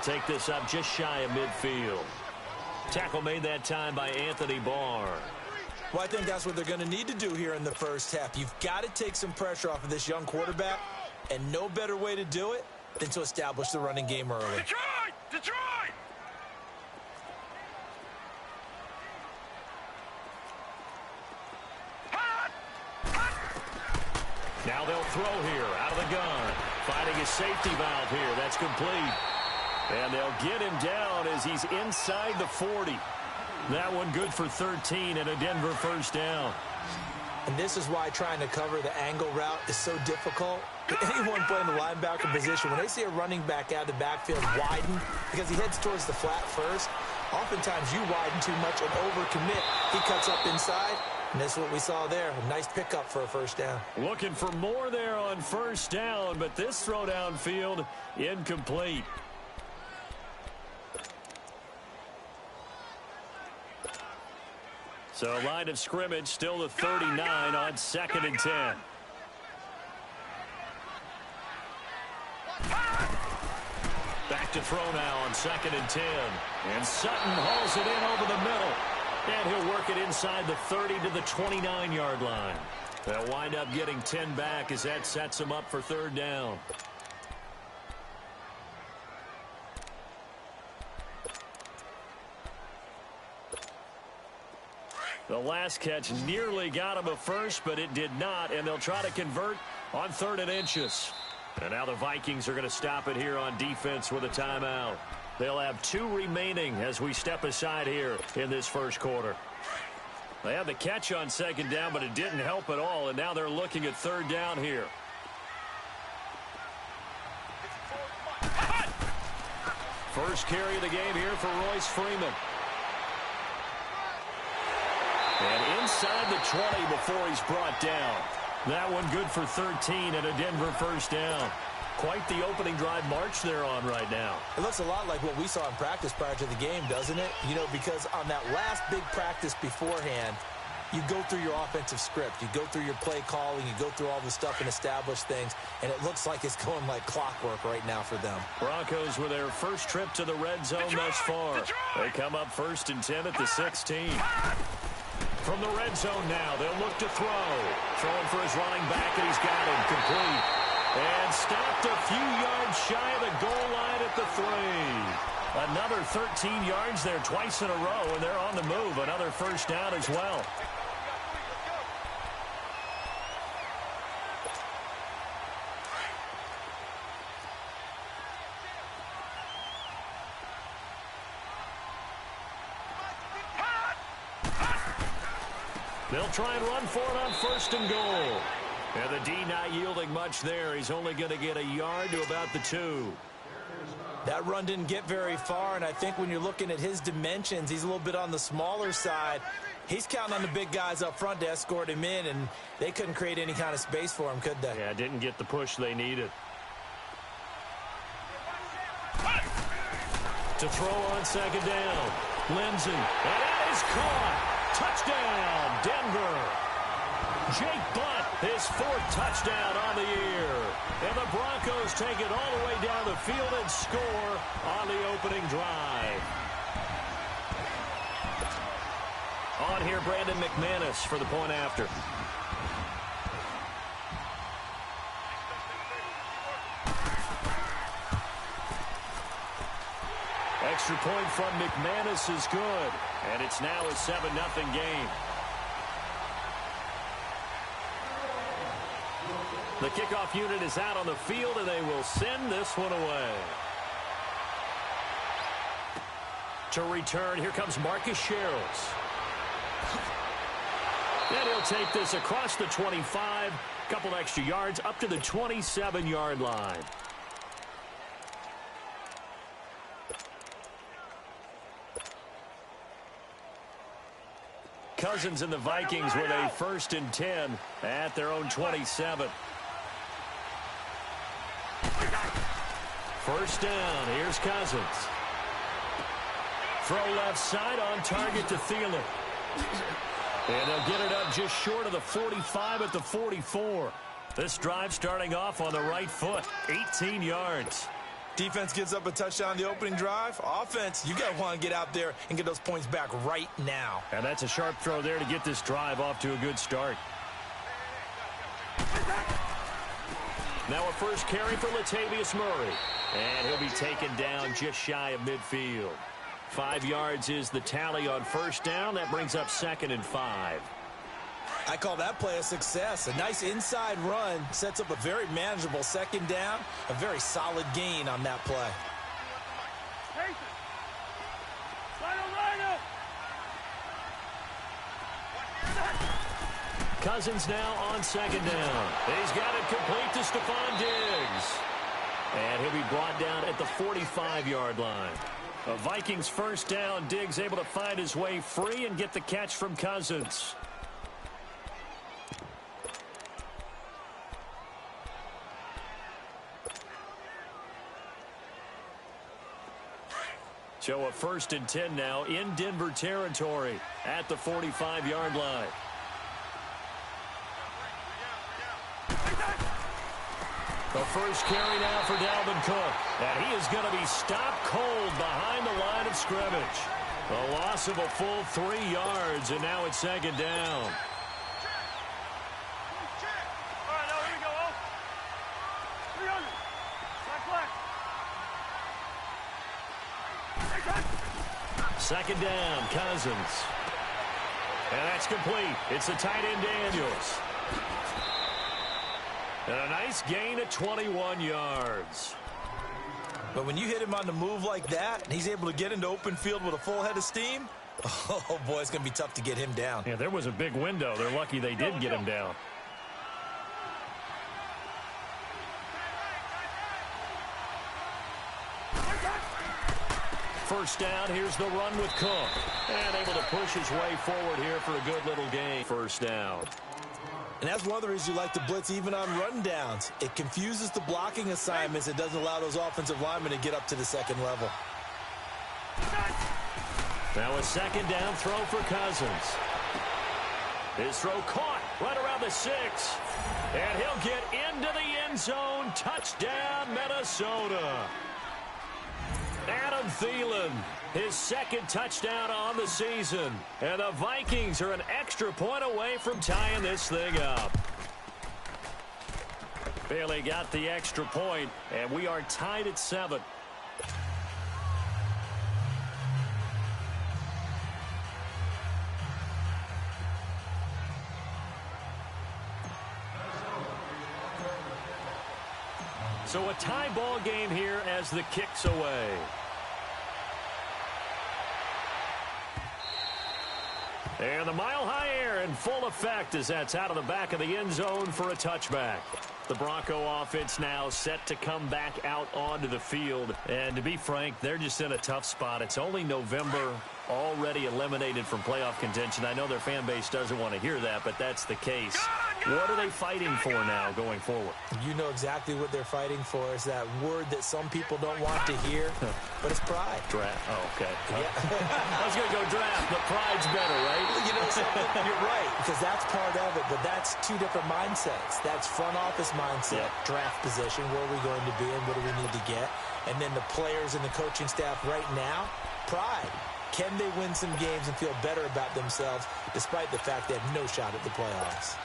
take this up just shy of midfield. Tackle made that time by Anthony Barr. Well, I think that's what they're going to need to do here in the first half. You've got to take some pressure off of this young quarterback, and no better way to do it than to establish the running game early. Detroit! Detroit! Now they'll throw here out of the gun. Finding his safety valve here. That's complete. And they'll get him down as he's inside the 40. That one good for 13 and a Denver first down. And this is why trying to cover the angle route is so difficult. Anyone playing the linebacker position, when they see a running back out of the backfield widen because he heads towards the flat first, oftentimes you widen too much and overcommit. He cuts up inside, and that's what we saw there. A nice pickup for a first down. Looking for more there on first down, but this throw downfield incomplete. So line of scrimmage still the 39 on 2nd and 10. Back to throw now on 2nd and 10. And Sutton hauls it in over the middle. And he'll work it inside the 30 to the 29-yard line. They'll wind up getting 10 back as that sets them up for third down. The last catch nearly got him a first, but it did not, and they'll try to convert on 3rd and inches. And now the Vikings are going to stop it here on defense with a timeout. They'll have 2 remaining as we step aside here in this first quarter. They had the catch on 2nd down, but it didn't help at all, and now they're looking at 3rd down here. First carry of the game here for Royce Freeman. And inside the 20 before he's brought down. That one good for 13 and a Denver first down. Quite the opening drive march they're on right now. It looks a lot like what we saw in practice prior to the game, doesn't it? You know, because on that last big practice beforehand, you go through your offensive script. You go through your play calling. You go through all the stuff and establish things. And it looks like it's going like clockwork right now for them. Broncos with their first trip to the red zone thus far. They come up 1st and 10 at the 16. From the red zone now, they'll look to throw. Throwing for his running back, and he's got him complete. And stopped a few yards shy of the goal line at the 3. Another 13 yards there twice in a row, and they're on the move. Another first down as well. They'll try and run for it on 1st and goal. And the D not yielding much there. He's only going to get a yard to about the 2. That run didn't get very far, and I think when you're looking at his dimensions, he's a little bit on the smaller side. He's counting on the big guys up front to escort him in, and they couldn't create any kind of space for him, could they? Yeah, didn't get the push they needed. To throw on 2nd down. Lindsey, and that is caught. Touchdown, Denver. Jake Butt, his 4th touchdown on the year. And the Broncos take it all the way down the field and score on the opening drive. On here, Brandon McManus for the point after. Extra point from McManus is good. And it's now a 7-0 game. The kickoff unit is out on the field, and they will send this one away. To return, here comes Marcus Sherrills. And he'll take this across the 25, couple extra yards, up to the 27-yard line. Cousins and the Vikings with a 1st and 10 at their own 27. First down. Here's Cousins. Throw left side on target to Thielen. And they'll get it up just short of the 45 at the 44. This drive starting off on the right foot. 18 yards. Defense gives up a touchdown on the opening drive. Offense, you got to want to get out there and get those points back right now. And that's a sharp throw there to get this drive off to a good start. Now a first carry for Latavius Murray. And he'll be taken down just shy of midfield. 5 yards is the tally on first down. That brings up 2nd and 5. I call that play a success. A nice inside run sets up a very manageable 2nd down. A very solid gain on that play. Cousins now on 2nd down. He's got it complete to Stephon Diggs. And he'll be brought down at the 45-yard line. A Vikings first down. Diggs able to find his way free and get the catch from Cousins. So a 1st and 10 now in Denver territory at the 45-yard line. The first carry now for Dalvin Cook. And he is going to be stopped cold behind the line of scrimmage. A loss of a full 3 yards, and now it's 2nd down. Second down, Cousins. And that's complete. It's the tight end Daniels. And a nice gain of 21 yards. But when you hit him on the move like that, and he's able to get into open field with a full head of steam, oh, boy, it's going to be tough to get him down. Yeah, there was a big window. They're lucky they did get him down. First down, here's the run with Cook. And able to push his way forward here for a good little gain. First down. And that's one of the reasons you like to blitz even on run downs. It confuses the blocking assignments. It doesn't allow those offensive linemen to get up to the 2nd level. Now a 2nd down throw for Cousins. His throw caught right around the 6. And he'll get into the end zone. Touchdown, Minnesota. Adam Thielen, his 2nd touchdown on the season. And the Vikings are an extra point away from tying this thing up. Bailey got the extra point, and we are tied at 7. So a tie ball game here as the kick's away. And the mile-high air in full effect as that's out of the back of the end zone for a touchback. The Bronco offense now set to come back out onto the field. And to be frank, they're just in a tough spot. It's only November, already eliminated from playoff contention. I know their fan base doesn't want to hear that, but that's the case. What are they fighting for now going forward? You know exactly what they're fighting for. Is that word that some people don't want to hear, but it's pride. Draft. Oh, okay. Yeah. I was going to go draft, but pride's better, right? You know something? You're right, because that's part of it, but that's 2 different mindsets. That's front office mindset, draft position, where are we going to be and what do we need to get? And then the players and the coaching staff right now, pride. Can they win some games and feel better about themselves despite the fact they have no shot at the playoffs?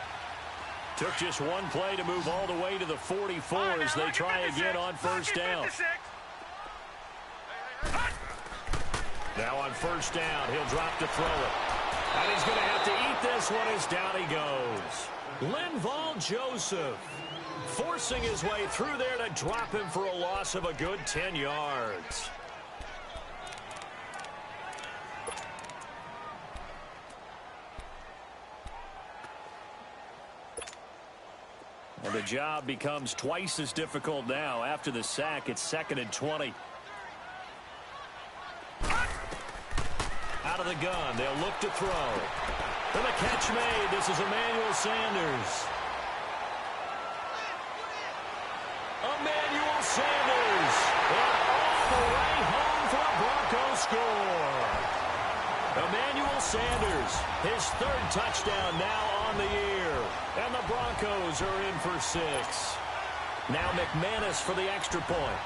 Took just one play to move all the way to the 44 as they try again on first down. Now on first down, he'll drop to throw it. And he's going to have to eat this one as down he goes. Linval Joseph forcing his way through there to drop him for a loss of a good 10 yards. And the job becomes twice as difficult now. After the sack, it's 2nd and 20. Out of the gun, they'll look to throw. And the catch made. This is Emmanuel Sanders. Emmanuel Sanders. And all the way home for a Broncos score. Emmanuel Sanders, his 3rd touchdown now on the year. And the Broncos are in for 6. Now McManus for the extra point.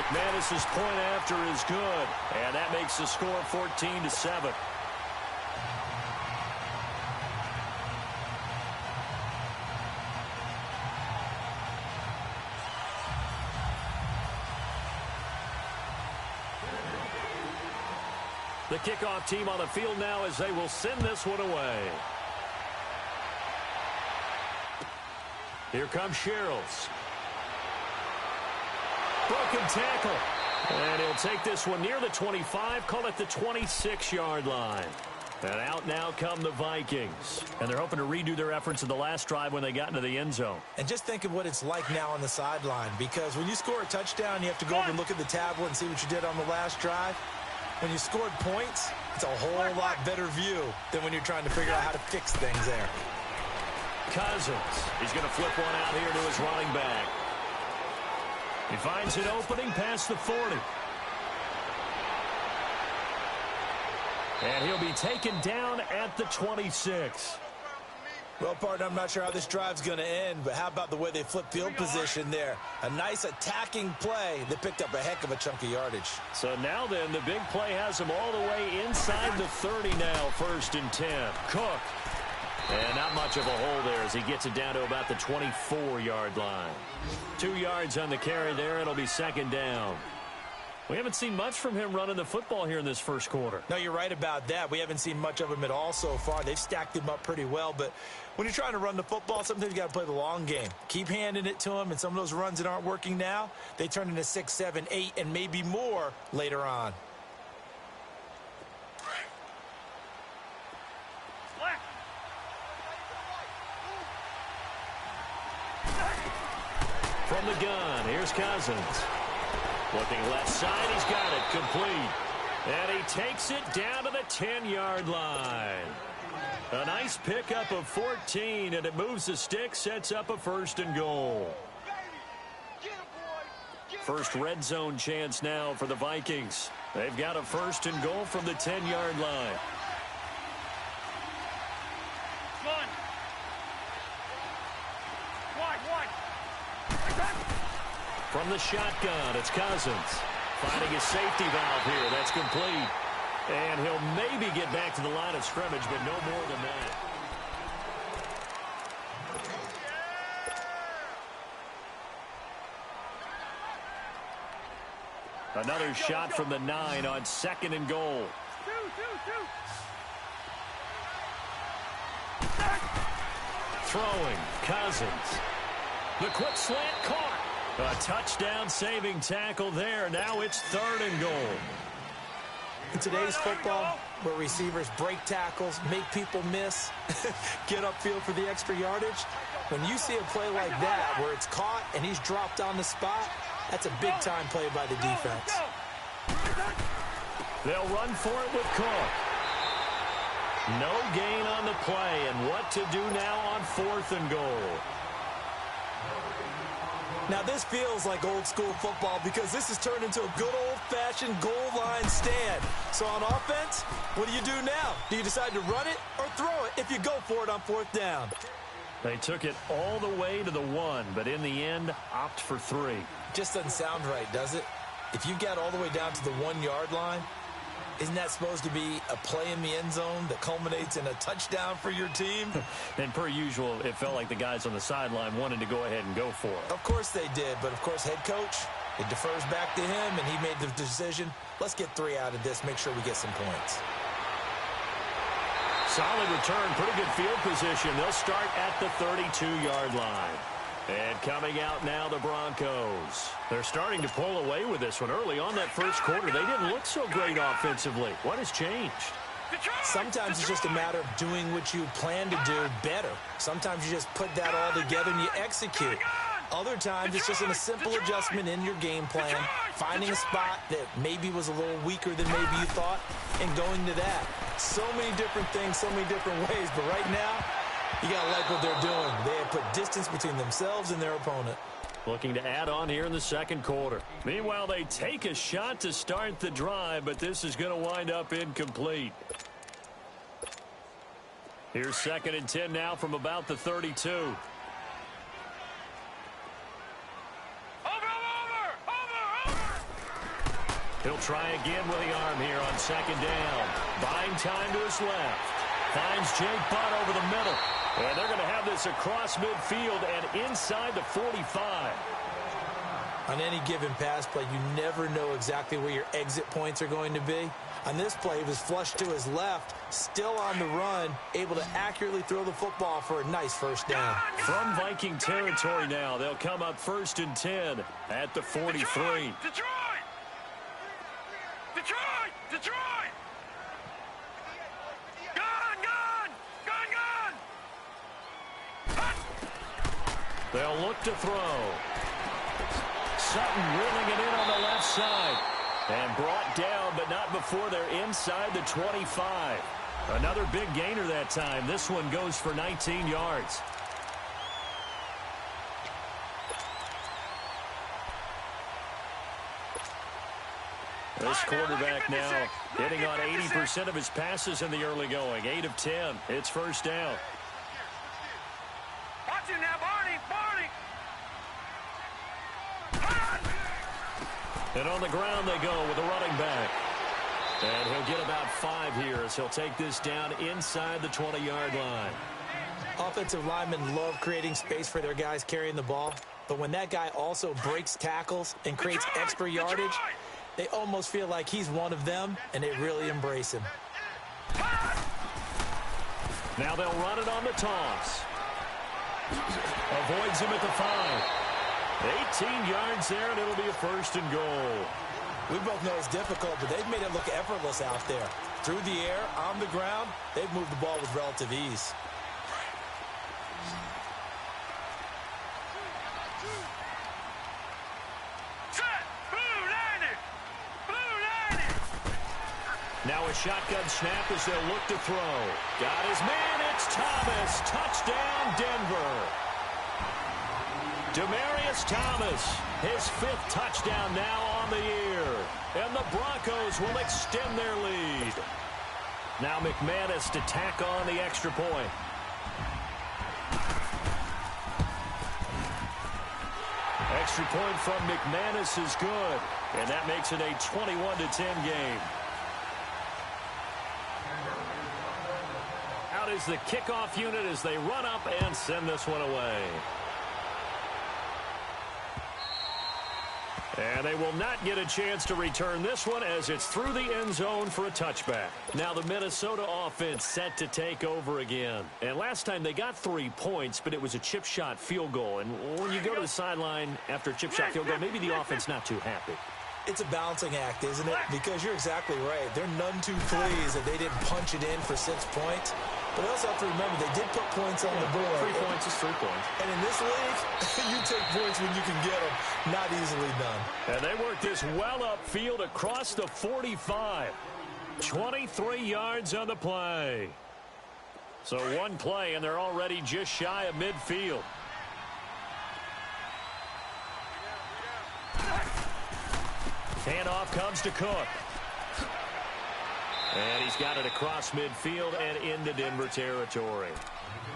McManus's point after is good, and that makes the score 14-7. The kickoff team on the field now as they will send this one away. Here comes Sherrills. Broken tackle. And he'll take this one near the 25, call it the 26-yard line. And out now come the Vikings. And they're hoping to redo their efforts in the last drive when they got into the end zone. And just think of what it's like now on the sideline, because when you score a touchdown, you have to go over and look at the tablet and see what you did on the last drive. When you scored points, it's a whole lot better view than when you're trying to figure out how to fix things there. Cousins. He's going to flip one out here to his running back. He finds an opening past the 40. And he'll be taken down at the 26. Well, partner, I'm not sure how this drive's going to end, but how about the way they flipped field position there? A nice attacking play that picked up a heck of a chunk of yardage. So now then, the big play has him all the way inside the 30 now, 1st and 10. Cook. And not much of a hole there as he gets it down to about the 24-yard line. 2 yards on the carry there. It'll be 2nd down. We haven't seen much from him running the football here in this first quarter. No, you're right about that. We haven't seen much of him at all so far. They've stacked him up pretty well, but when you're trying to run the football, sometimes you got to play the long game. Keep handing it to him, and some of those runs that aren't working now, they turn into 6, 7, 8, and maybe more later on. From the gun, here's Cousins. Looking left side, he's got it complete. And he takes it down to the 10-yard line. A nice pickup of 14, and it moves the stick, sets up a 1st and goal. First red zone chance now for the Vikings. They've got a 1st and goal from the 10-yard line. From the shotgun, it's Cousins. Finding his safety valve here. That's complete. And he'll maybe get back to the line of scrimmage, but no more than that. Another shot from the 9 on 2nd and goal. Throwing, Cousins. The quick slant caught. A touchdown-saving tackle there. Now it's 3rd and goal. In today's football, where receivers break tackles, make people miss, get upfield for the extra yardage, when you see a play like that where it's caught and he's dropped on the spot, that's a big-time play by the defense. They'll run for it with Cook. No gain on the play, and what to do now on 4th and goal. Now, this feels like old-school football because this has turned into a good old-fashioned goal line stand. So on offense, what do you do now? Do you decide to run it or throw it if you go for it on 4th down? They took it all the way to the 1, but in the end, opt for 3. Just doesn't sound right, does it? If you get all the way down to the 1-yard line, isn't that supposed to be a play in the end zone that culminates in a touchdown for your team? And per usual, it felt like the guys on the sideline wanted to go ahead and go for it. Of course they did, but of course head coach, it defers back to him, and he made the decision. Let's get 3 out of this, make sure we get some points. Solid return, pretty good field position. They'll start at the 32-yard line. And coming out now, the Broncos. They're starting to pull away with this one. Early on that first quarter, they didn't look so great offensively. What has changed? Sometimes it's just a matter of doing what you plan to do better. Sometimes you just put that all together and you execute. Other times it's just a simple adjustment in your game plan, finding a spot that maybe was a little weaker than maybe you thought, and going to that. So many different things, so many different ways, but right now, you got to like what they're doing. They have put distance between themselves and their opponent. Looking to add on here in the second quarter. Meanwhile, they take a shot to start the drive, but this is going to wind up incomplete. Here's 2nd and 10 now from about the 32. He'll try again with the arm here on second down. Buying time to his left. Finds Jake Butt over the middle. And they're going to have this across midfield and inside the 45. On any given pass play, you never know exactly where your exit points are going to be. On this play, he was flushed to his left, still on the run, able to accurately throw the football for a nice first down. From Viking territory now, they'll come up 1st and 10 at the 43. Detroit! Detroit! Detroit! Gun! Gun! Gun! Gun! They'll look to throw. Sutton reeling it in on the left side. And brought down, but not before they're inside the 25. Another big gainer that time. This one goes for 19 yards. This quarterback now hitting on 80% of his passes in the early going. 8 of 10. It's first down. Watch it now, Barney! Barney! And on the ground they go with the running back. And he'll get about 5 here as he'll take this down inside the 20-yard line. Offensive linemen love creating space for their guys carrying the ball. But when that guy also breaks tackles and creates extra yardage, they almost feel like he's one of them, and they really embrace him. Now they'll run it on the toss. Avoids him at the 5. 18 yards there, and it'll be a 1st and goal. We both know it's difficult, but they've made it look effortless out there. Through the air, on the ground, they've moved the ball with relative ease. Set! Blue 90! Blue 90! Now a shotgun snap as they'll look to throw. Got his man, it's Thomas. Touchdown, Denver. Demaryius Thomas, his 5th touchdown now on the year. And the Broncos will extend their lead. Now McManus to tack on the extra point. Extra point from McManus is good. And that makes it a 21-10 game. Out is the kickoff unit as they run up and send this one away. And they will not get a chance to return this one as it's through the end zone for a touchback. Now the Minnesota offense set to take over again. And last time they got 3 points, but it was a chip shot field goal. And when you go to the sideline after a chip shot field goal, maybe the offense not too happy. It's a balancing act, isn't it? Because you're exactly right. They're none too pleased that they didn't punch it in for 6 points. But they also have to remember they did put points on the board. 3 points is 3 points. And in this league, you take points when you can get them. Not easily done. And they work this well upfield across the 45. 23 yards on the play. So one play, and they're already just shy of midfield. Handoff comes to Cook. And he's got it across midfield and into Denver territory.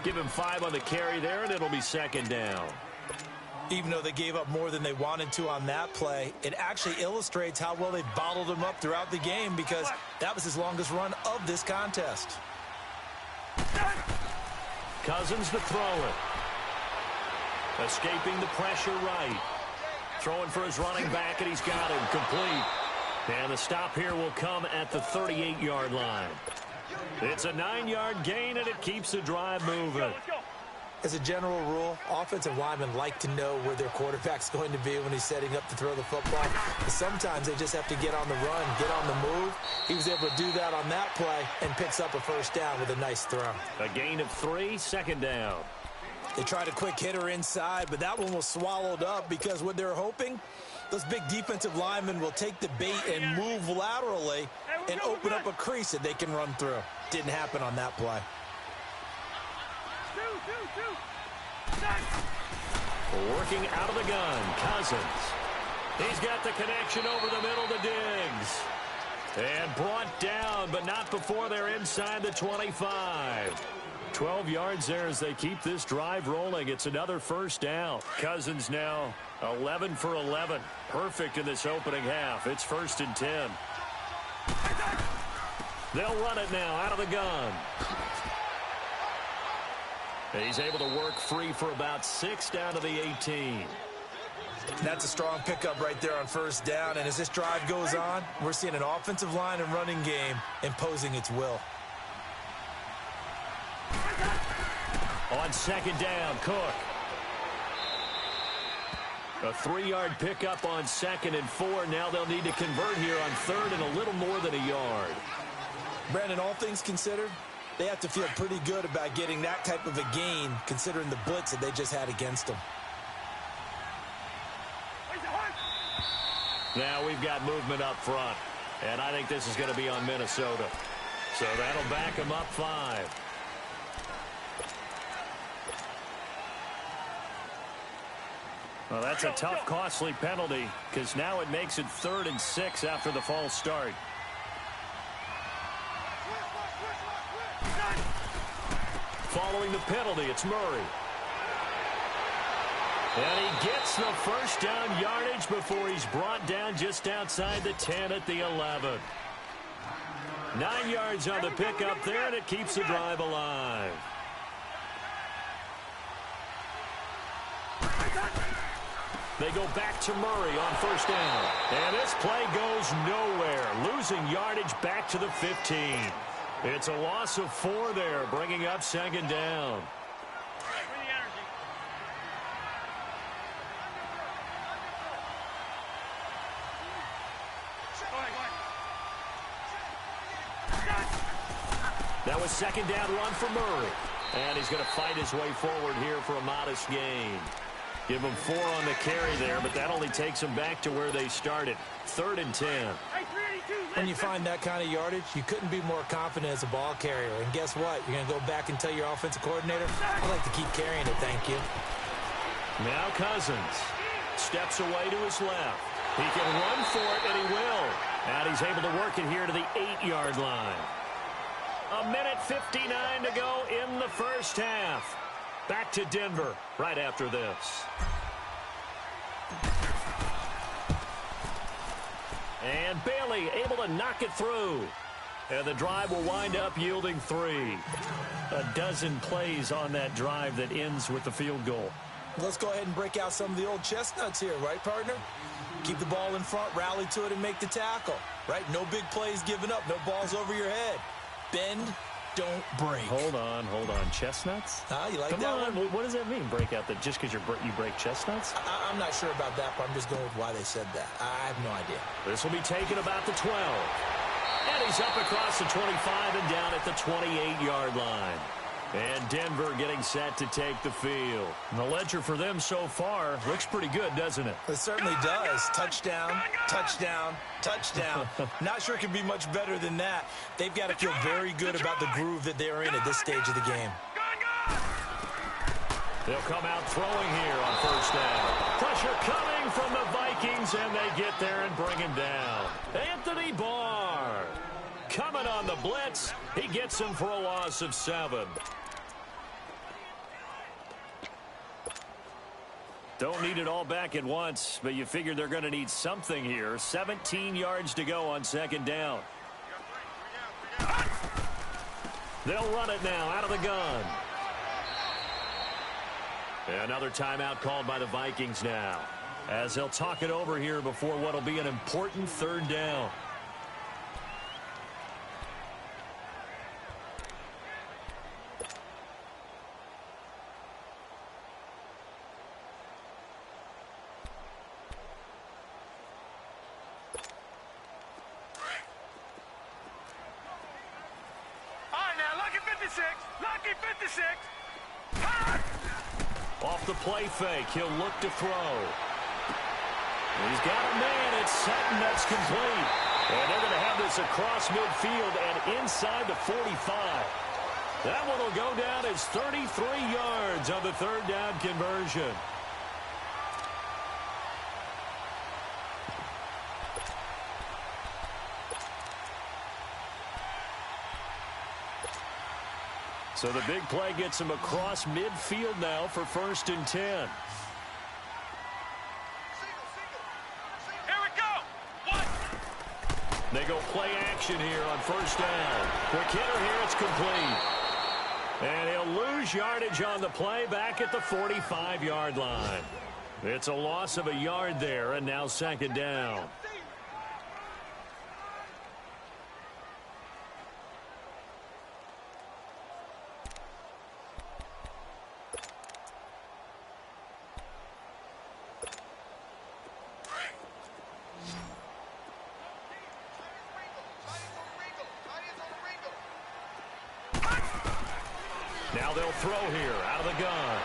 Give him 5 on the carry there, and it'll be 2nd down. Even though they gave up more than they wanted to on that play, it actually illustrates how well they bottled him up throughout the game because that was his longest run of this contest. Cousins to throw it. Escaping the pressure right. Throwing for his running back, and he's got him complete. And the stop here will come at the 38-yard line. It's a 9-yard gain, and it keeps the drive moving. As a general rule, offensive linemen like to know where their quarterback's going to be when he's setting up to throw the football. But sometimes they just have to get on the run, get on the move. He was able to do that on that play and picks up a 1st down with a nice throw. A gain of 3, 2nd down. They tried a quick hitter inside, but that one was swallowed up because what they're hoping, those big defensive linemen will take the bait and move laterally and open up a crease that they can run through. Didn't happen on that play. Working out of the gun, Cousins. He's got the connection over the middle to Diggs. And brought down, but not before they're inside the 25. 12 yards there as they keep this drive rolling. It's another first down. Cousins now 11 for 11. Perfect in this opening half. It's 1st and 10. They'll run it now out of the gun. He's able to work free for about 6 down to the 18. That's a strong pickup right there on first down. And as this drive goes on, we're seeing an offensive line and running game imposing its will. On 2nd down, Cook. A 3-yard pickup on 2nd and 4. Now they'll need to convert here on 3rd and a little more than a yard. Brandon, all things considered, they have to feel pretty good about getting that type of a gain considering the blitz that they just had against them. Now we've got movement up front, and I think this is going to be on Minnesota. So that'll back them up 5. Well, that's a tough, costly penalty because now it makes it 3rd and 6 after the false start. Following the penalty, it's Murray. And he gets the first down yardage before he's brought down just outside the 10 at the 11. 9 yards on the pickup there, and it keeps the drive alive. They go back to Murray on first down. And this play goes nowhere, losing yardage back to the 15. It's a loss of 4 there, bringing up 2nd down. That was 2nd down run for Murray. And he's going to fight his way forward here for a modest gain. Give him 4 on the carry there, but that only takes them back to where they started. 3rd and 10. When you find that kind of yardage, you couldn't be more confident as a ball carrier. And guess what? You're going to go back and tell your offensive coordinator, I'd like to keep carrying it, thank you. Now Cousins steps away to his left. He can run for it, and he will. And he's able to work it here to the 8-yard line. 1:59 to go in the first half. Back to Denver right after this. And Bailey able to knock it through. And the drive will wind up yielding 3. A dozen plays on that drive that ends with the field goal. Let's go ahead and break out some of the old chestnuts here, right, partner? Keep the ball in front, rally to it, and make the tackle, right? No big plays given up, no balls over your head. Bend, don't break. Hold on. Chestnuts? You like Come that on. one? What does that mean, break out? That just because you break chestnuts? I'm not sure about that, but I'm just going with why they said that. I have no idea. This will be taken about the 12. And he's up across the 25 and down at the 28-yard line. And Denver getting set to take the field. And the ledger for them so far looks pretty good, doesn't it? It certainly does. Touchdown, touchdown, touchdown. Not sure it can be much better than that. They've got to feel very good about the groove that they're in at this stage of the game. They'll come out throwing here on first down. Pressure coming from the Vikings, and they get there and bring him down. Anthony Barr coming on the blitz. He gets him for a loss of 7. Don't need it all back at once, but you figure they're going to need something here. 17 yards to go on 2nd down. They'll run it now out of the gun. Another timeout called by the Vikings now, as they'll talk it over here before what will be an important 3rd down. Lucky 56. Off the play fake, he'll look to throw. He's got a man at Sutton. That's complete. And they're going to have this across midfield and inside the 45. That one will go down as 33 yards on the 3rd down conversion. So the big play gets him across midfield now for 1st and 10. Here we go. What? They go play action here on 1st down. Quick hitter here, it's complete. And he'll lose yardage on the play back at the 45-yard line. It's a loss of a yard there, and now 2nd down. Now they'll throw here out of the gun.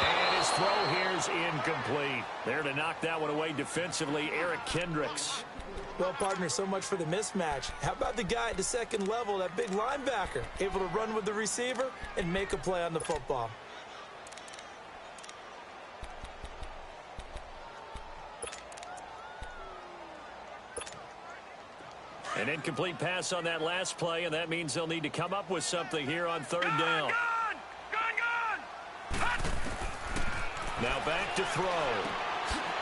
And his throw here's incomplete. There to knock that one away defensively, Eric Kendricks. Well, partner, so much for the mismatch. How about the guy at the second level, that big linebacker, able to run with the receiver and make a play on the football? An incomplete pass on that last play, and that means they'll need to come up with something here on 3rd down. Now back to throw.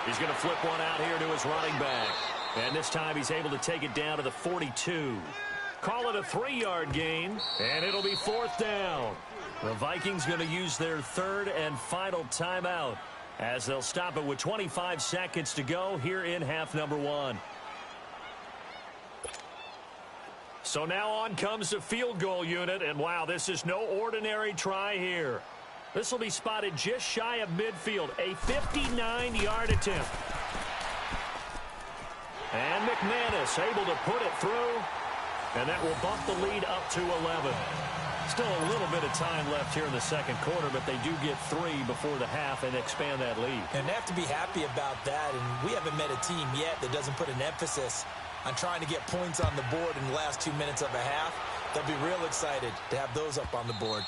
He's going to flip one out here to his running back. And this time he's able to take it down to the 42. Call it a 3-yard gain, and it'll be 4th down. The Vikings going to use their 3rd and final timeout as they'll stop it with 25 seconds to go here in half number 1. So now on comes the field goal unit, and wow, this is no ordinary try here. This will be spotted just shy of midfield, a 59-yard attempt. And McManus able to put it through, and that will bump the lead up to 11. Still a little bit of time left here in the 2nd quarter, but they do get 3 before the half and expand that lead. And they have to be happy about that, and we haven't met a team yet that doesn't put an emphasis on trying to get points on the board in the last 2 minutes of a half. They'll be real excited to have those up on the board.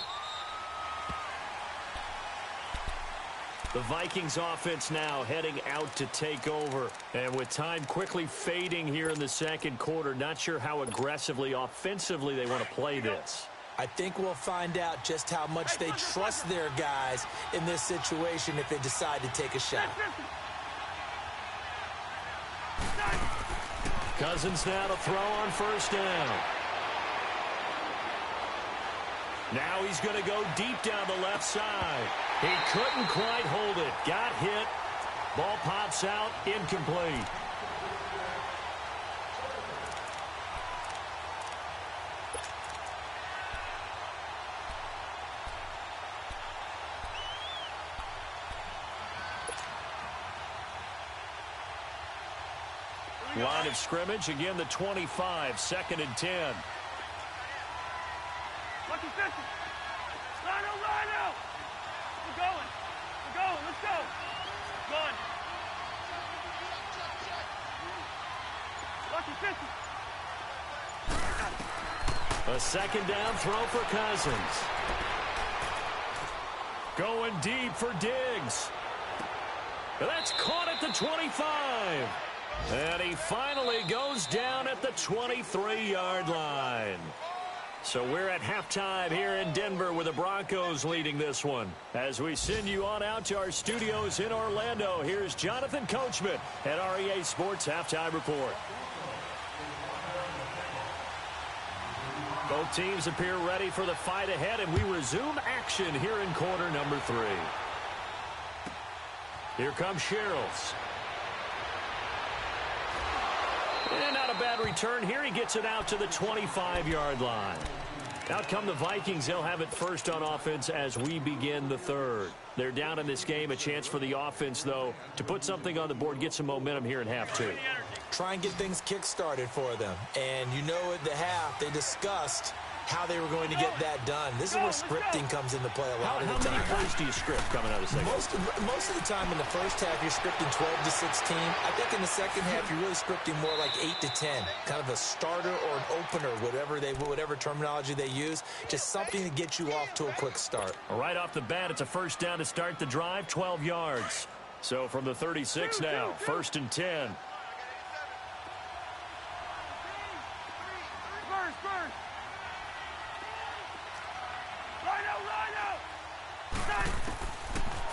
The Vikings offense now heading out to take over. And with time quickly fading here in the 2nd quarter, not sure how aggressively, offensively they want to play this. I think we'll find out just how much they trust their guys in this situation if they decide to take a shot. Cousins now to throw on 1st down. Now he's going to go deep down the left side. He couldn't quite hold it. Got hit. Ball pops out. Incomplete. Line of scrimmage, again the 25, 2nd and 10. Lucky 50. Line out. We're going. Let's go. Going. Lucky 50. A 2nd down throw for Cousins. Going deep for Diggs. That's caught at the 25. And he finally goes down at the 23-yard line. So we're at halftime here in Denver with the Broncos leading this one. As we send you on out to our studios in Orlando, here's Jonathan Coachman at REA Sports Halftime Report. Both teams appear ready for the fight ahead, and we resume action here in quarter number 3. Here comes Sherrills. And not a bad return here. He gets it out to the 25-yard line. Out come the Vikings. They'll have it first on offense as we begin the 3rd. They're down in this game. A chance for the offense, though, to put something on the board, get some momentum here in half 2. Try and get things kick-started for them. And you know at the half, they discussed how they were going to get that done. This is where scripting comes into play a lot of the time. How many plays do you script coming out of the second? Most of the time in the first half, you're scripting 12 to 16. I think in the second half, you're really scripting more like 8 to 10. Kind of a starter or an opener, whatever terminology they use. Just something to get you off to a quick start. Right off the bat, it's a 1st down to start the drive, 12 yards. So from the 36 now, 1st and 10.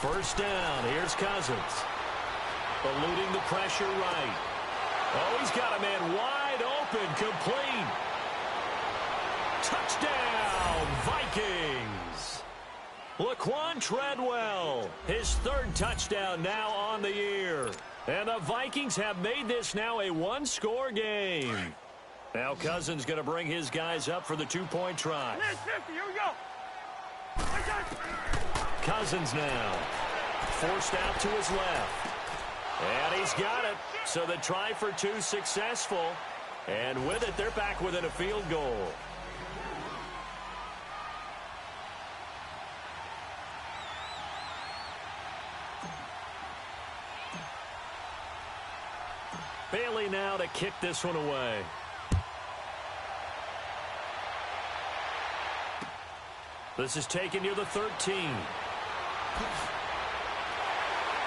First down. Here's Cousins. Eluding the pressure right. Oh, he's got a man wide open. Complete. Touchdown, Vikings. Laquan Treadwell, his third touchdown now on the year. And the Vikings have made this now a one-score game. Now Cousins going to bring his guys up for the two-point try. Here we go. Cousins now forced out to his left. And he's got it. So the try for two successful. And with it, they're back within a field goal. Bailey now to kick this one away. This is taken near the 13.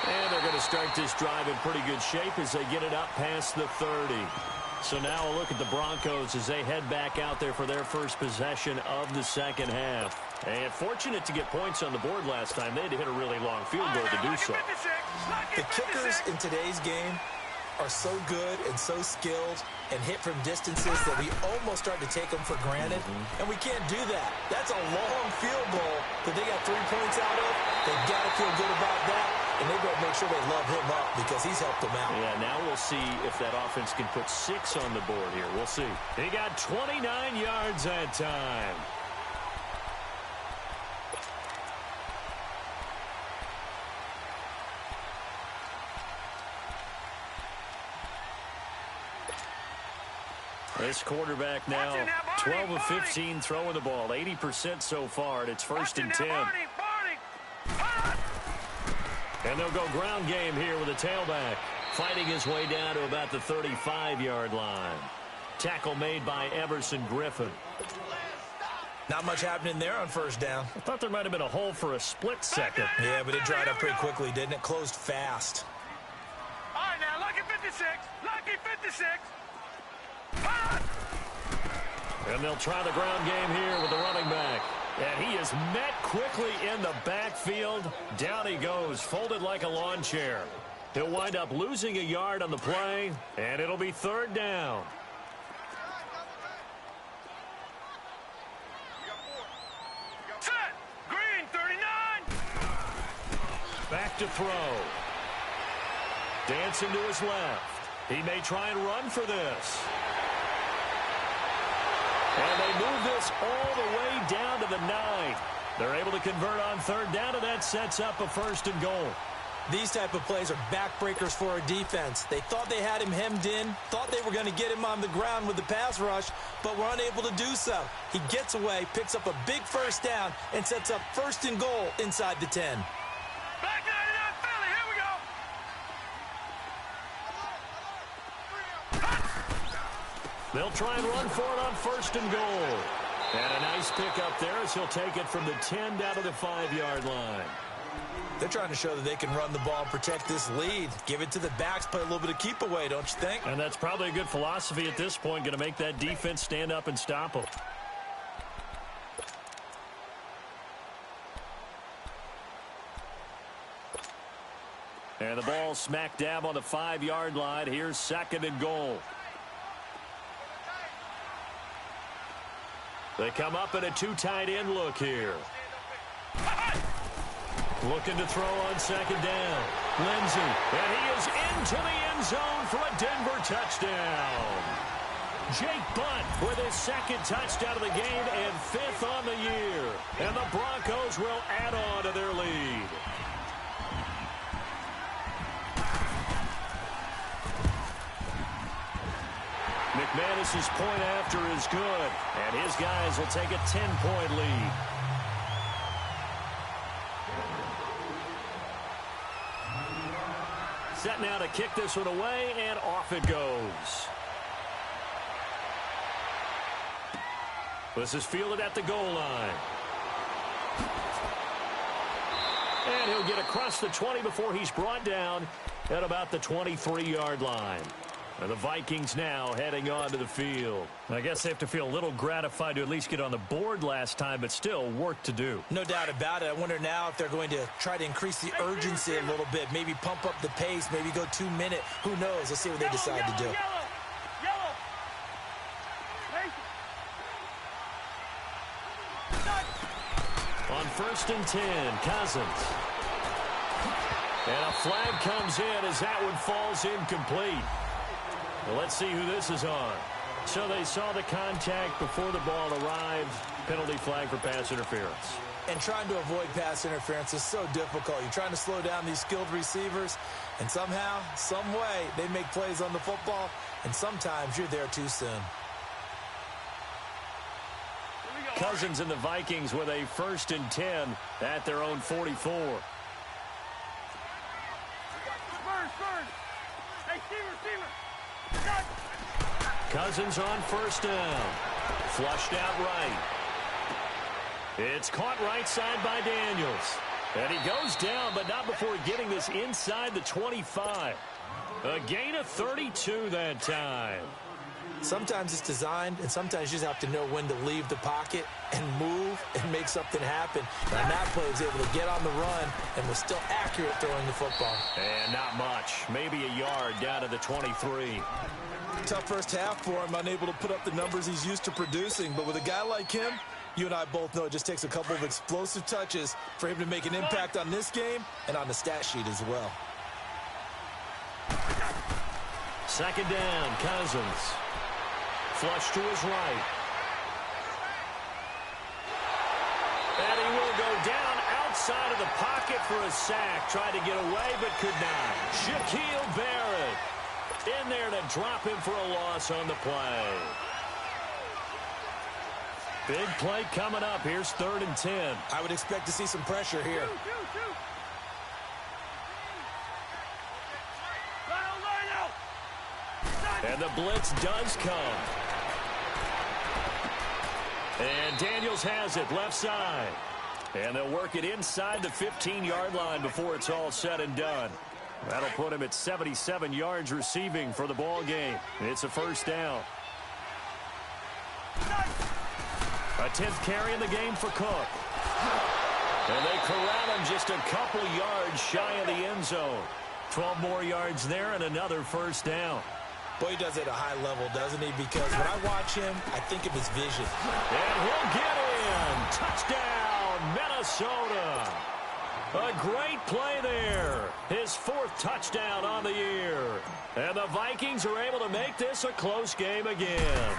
And they're going to start this drive in pretty good shape as they get it up past the 30. So now a look at the Broncos as they head back out there for their first possession of the second half. And fortunate to get points on the board last time. They had to hit a really long field goal to do so. The kickers in today's game are so good and so skilled and hit from distances that we almost start to take them for granted. And we can't do that. That's a long field goal that they got 3 points out of. They've got to feel good about that. And they better make sure they love him up because he's helped them out. Yeah, now we'll see if that offense can put 6 on the board here. We'll see. He got 29 yards that time. This quarterback now 12 of 15 throwing the ball, 80% so far, and it's first and 10. And they'll go ground game here with a tailback, fighting his way down to about the 35-yard line. Tackle made by Everson Griffin. Not much happening there on first down. I thought there might have been a hole for a split second. Yeah, but it dried up pretty quickly, didn't it? Closed fast. All right, now, lucky 56. Lucky 56. And they'll try the ground game here with the running back. And he is met quickly in the backfield. Down he goes, folded like a lawn chair. He'll wind up losing a yard on the play, and it'll be third down. Set. Green, 39. Back to throw. Dancing to his left. He may try and run for this. And they move this all the way down to the 9. They're able to convert on third down, and that sets up a first and goal. These type of plays are backbreakers for a defense. They thought they had him hemmed in, thought they were going to get him on the ground with the pass rush, but were unable to do so. He gets away, picks up a big first down, and sets up first and goal inside the 10. Back 99 Philly, here we go. They'll try and run for it on first and goal. And a nice pickup there as he'll take it from the 10 down to the 5-yard line. They're trying to show that they can run the ball and protect this lead. Give it to the backs, play a little bit of keep away, don't you think? And that's probably a good philosophy at this point, going to make that defense stand up and stop them. And the ball smack dab on the 5-yard line. Here's second and goal. They come up in a 2 tight end look here. Looking to throw on second down. Lindsey, and he is into the end zone for a Denver touchdown. Jake Butt with his second touchdown of the game and 5th on the year. And the Broncos will add on to their lead. McManus's point after is good, and his guys will take a 10-point lead. Set now to kick this one away, and off it goes. This is fielded at the goal line. And he'll get across the 20 before he's brought down at about the 23-yard line. And the Vikings now heading onto the field. I guess they have to feel a little gratified to at least get on the board last time, but still work to do. No doubt about it. I wonder now if they're going to try to increase the urgency a little bit, maybe pump up the pace, maybe go 2 minute. Who knows? Let's see what they decide to do. On 1st and 10, Cousins. And a flag comes in as that one falls incomplete. Well, let's see who this is on. So they saw the contact before the ball arrived. Penalty flag for pass interference. And trying to avoid pass interference is so difficult. You're trying to slow down these skilled receivers, and somehow, some way, they make plays on the football, and sometimes you're there too soon. Cousins and the Vikings with a 1st and 10 at their own 44. Cousins on 1st down. Flushed out right. It's caught right side by Daniels. And he goes down, but not before getting this inside the 25. A gain of 32 that time. Sometimes it's designed, and sometimes you just have to know when to leave the pocket and move and make something happen. And that play was able to get on the run and was still accurate throwing the football. And not much. Maybe a yard down to the 23. Tough first half for him, unable to put up the numbers he's used to producing. But with a guy like him, you and I both know it just takes a couple of explosive touches for him to make an impact on this game and on the stat sheet as well. 2nd down, Cousins. Flush to his right. And he will go down outside of the pocket for a sack. Tried to get away, but could not. Shaquille Barrett in there to drop him for a loss on the play. Big play coming up. Here's 3rd and 10. I would expect to see some pressure here. And the blitz does come. And Daniels has it left side. And they'll work it inside the 15-yard line before it's all said and done. That'll put him at 77 yards receiving for the ball game. It's a 1st down. A 10th carry in the game for Cook. And they corral him just a couple yards shy of the end zone. 12 more yards there and another 1st down. Boy, he does it at a high level, doesn't he? Because when I watch him, I think of his vision. And he'll get in. Touchdown, Minnesota. A great play there. His 4th touchdown on the year. And the Vikings are able to make this a close game again.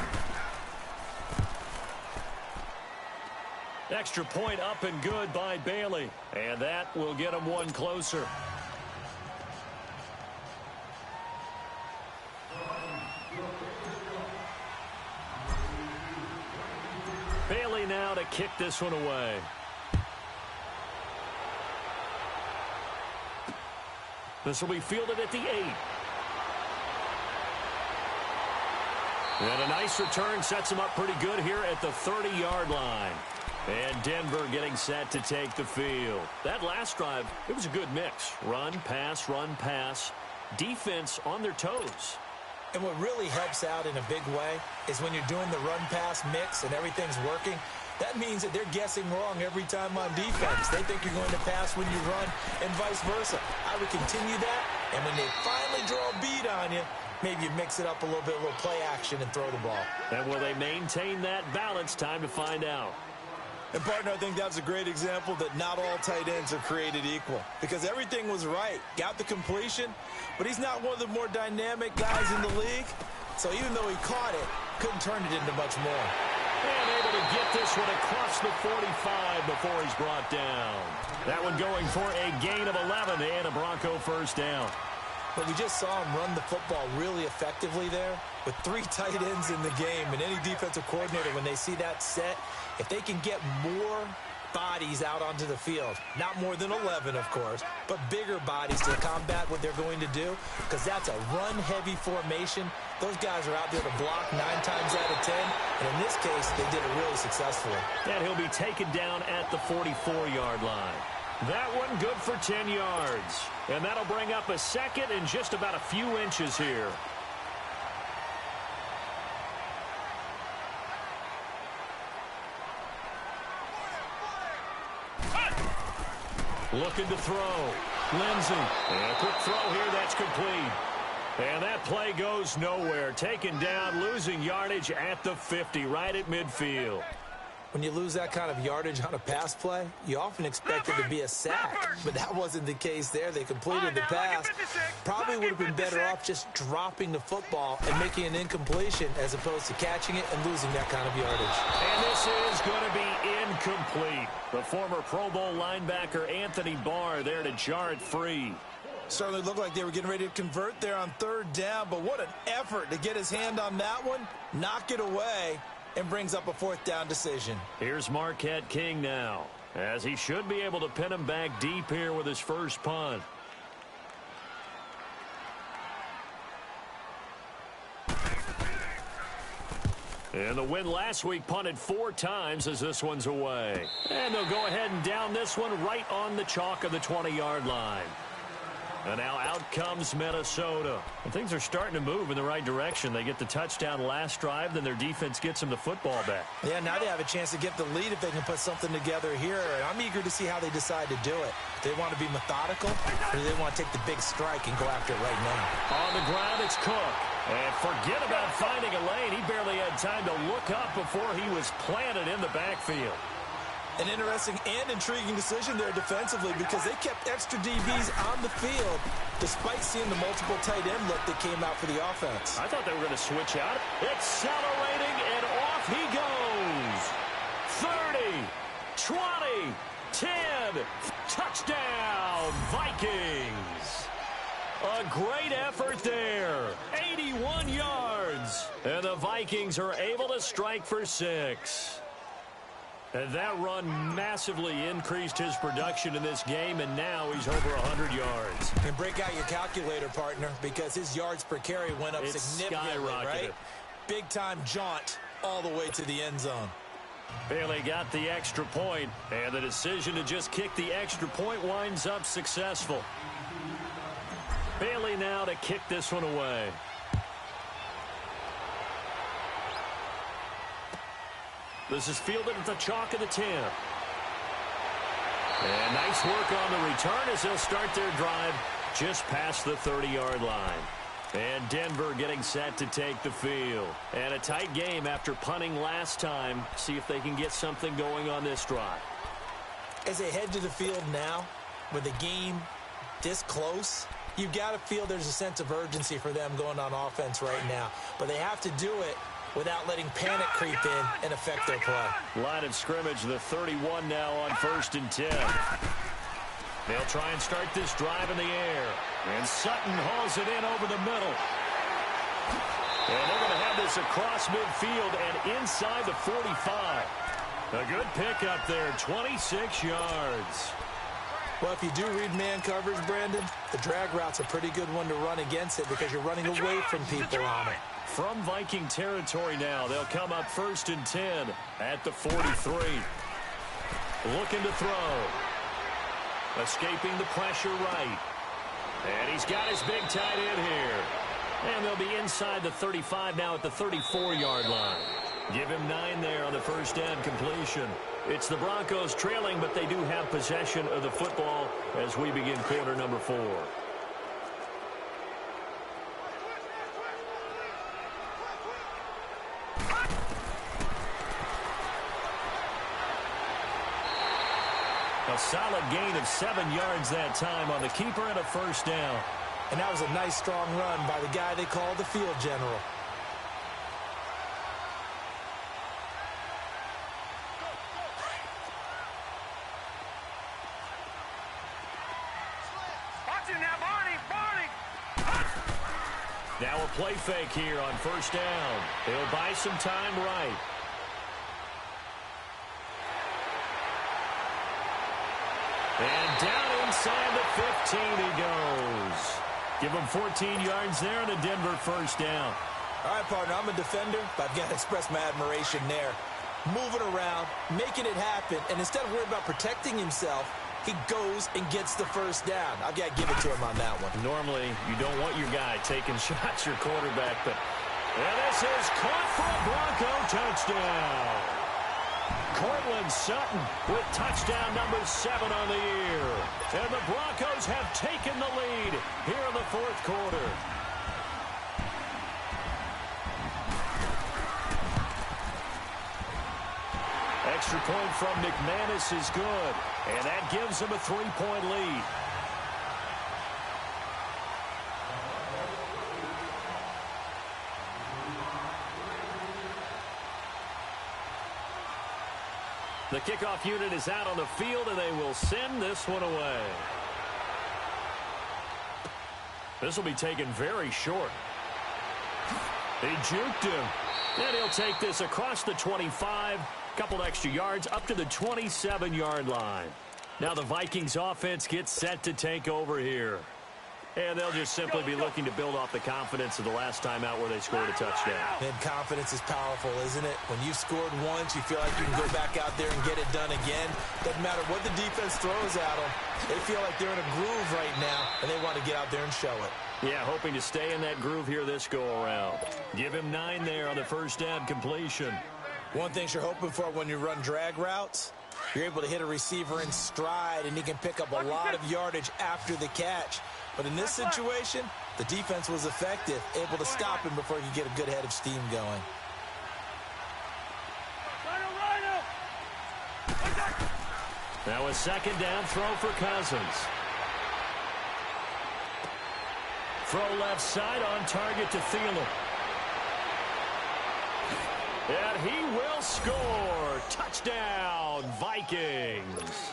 Extra point up and good by Bailey. And that will get him one closer. Bailey now to kick this one away. This will be fielded at the 8. And a nice return sets him up pretty good here at the 30-yard line. And Denver getting set to take the field. That last drive, it was a good mix. Run, pass, defense on their toes. And what really helps out in a big way is when you're doing the run-pass mix and everything's working, that means that they're guessing wrong every time on defense. They think you're going to pass when you run and vice versa. I would continue that, and when they finally draw a beat on you, maybe you mix it up a little bit, a little play action, and throw the ball. And will they maintain that balance? Time to find out. And, partner, I think that's a great example that not all tight ends are created equal. Because everything was right. Got the completion, but he's not one of the more dynamic guys in the league. So even though he caught it, couldn't turn it into much more. And able to get this one across the 45 before he's brought down. That one going for a gain of 11 and a Bronco 1st down. But we just saw him run the football really effectively there with 3 tight ends in the game. And any defensive coordinator, when they see that set, if they can get more bodies out onto the field, not more than 11, of course, but bigger bodies to combat what they're going to do, because that's a run-heavy formation. Those guys are out there to block 9 times out of 10, and in this case, they did it really successfully. And he'll be taken down at the 44-yard line. That one good for 10 yards. And that'll bring up a 2nd and just about a few inches here. Looking to throw. Lindsey. And a quick throw here. That's complete. And that play goes nowhere. Taken down, losing yardage at the 50, right at midfield. When you lose that kind of yardage on a pass play, you often expect it to be a sack. But that wasn't the case there. They completed the pass. Probably would have been better off just dropping the football and making an incompletion as opposed to catching it and losing that kind of yardage. And this is going to be incomplete. The former Pro Bowl linebacker Anthony Barr there to jar it free. Certainly looked like they were getting ready to convert there on third down, but what an effort to get his hand on that one, knock it away, and brings up a fourth down decision. Here's Marquette King now, as he should be able to pin him back deep here with his first punt. And the win last week punted 4 times as this one's away. And they'll go ahead and down this one right on the chalk of the 20-yard line. And now out comes Minnesota. And things are starting to move in the right direction. They get the touchdown last drive, then their defense gets them the football back. Yeah, now they have a chance to get the lead if they can put something together here. And I'm eager to see how they decide to do it. Do they want to be methodical, or do they want to take the big strike and go after it right now? On the ground, it's Cook. And forget about finding a lane. He barely had time to look up before he was planted in the backfield. An interesting and intriguing decision there defensively because they kept extra DBs on the field despite seeing the multiple tight end look that came out for the offense. I thought they were going to switch out. Accelerating, and off he goes. 30, 20, 10, touchdown, Vikings. A great effort there. 81 yards. And the Vikings are able to strike for 6. And that run massively increased his production in this game, and now he's over 100 yards. And break out your calculator, partner, because his yards per carry went up significantly, right? Big-time jaunt all the way to the end zone. Bailey got the extra point, and the decision to just kick the extra point winds up successful. Bailey now to kick this one away. This is fielded at the chalk of the 10. And nice work on the return as they'll start their drive just past the 30-yard line. And Denver getting set to take the field. And a tight game after punting last time. See if they can get something going on this drive. As they head to the field now, with the game this close, you've got to feel there's a sense of urgency for them going on offense right now. But they have to do it without letting panic creep in and affect their play. Line of scrimmage, the 31 now on 1st and 10. They'll try and start this drive in the air. And Sutton hauls it in over the middle. And they're going to have this across midfield and inside the 45. A good pickup there, 26 yards. Well, if you do read man coverage, Brandon, the drag route's a pretty good one to run against it because you're running away from people on it. From Viking territory now, they'll come up 1st and 10 at the 43. Looking to throw. Escaping the pressure right. And he's got his big tight end here. And they'll be inside the 35 now at the 34-yard line. Give him 9 there on the first down completion. It's the Broncos trailing, but they do have possession of the football as we begin quarter number 4. A solid gain of 7 yards that time on the keeper and a first down. And that was a nice, strong run by the guy they call the field general. Now a play fake here on first down. They'll buy some time right. And down inside the 15 he goes. Give him 14 yards there and a Denver first down. All right, partner, I'm a defender, but I've got to express my admiration there. Moving around, making it happen, and instead of worrying about protecting himself, he goes and gets the first down. I've got to give it to him on that one. Normally, you don't want your guy taking shots, your quarterback, but and this is caught for a Bronco touchdown. Cortland Sutton with touchdown number 7 on the year. And the Broncos have taken the lead here in the fourth quarter. Extra point from McManus is good, and that gives him a 3-point lead. The kickoff unit is out on the field, and they will send this one away. This will be taken very short. He juked him. And he'll take this across the 25, couple extra yards, up to the 27-yard line. Now the Vikings offense gets set to take over here. And they'll just simply be looking to build off the confidence of the last time out where they scored a touchdown. And confidence is powerful, isn't it? When you've scored once, you feel like you can go back out there and get it done again. Doesn't matter what the defense throws at them. They feel like they're in a groove right now, and they want to get out there and show it. Yeah, hoping to stay in that groove here this go-around. Give him 9 there on the first down completion. One thing you're hoping for when you run drag routes, you're able to hit a receiver in stride, and he can pick up a lot of yardage after the catch. But in this situation, the defense was effective, able to stop him before he could get a good head of steam going. Now a second down throw for Cousins. Throw left side on target to Thielen. And he will score. Touchdown, Vikings.